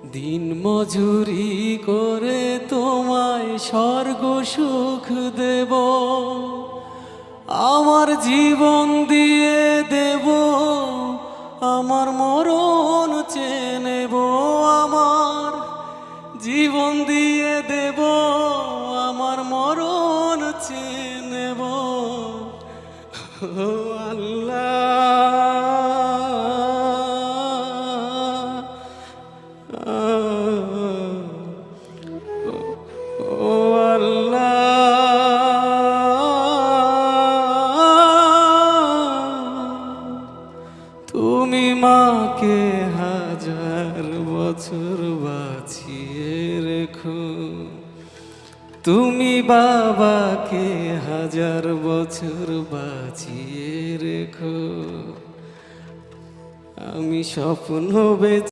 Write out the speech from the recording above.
দিন মজুরি করে তোমায় স্বর্গ সুখ দেব, আমার জীবন দিয়ে দেব, আমার মরণ চেয়ে নেব, আমার জীবন দিয়ে দেব, আমার মরণ চেয়ে নেব। ও ও তুমি মাকে হাজার বছর বাঁচিয়ে রেখো, তুমি বাবাকে হাজার বছর বাঁচিয়ে রেখো। আমি স্বপ্ন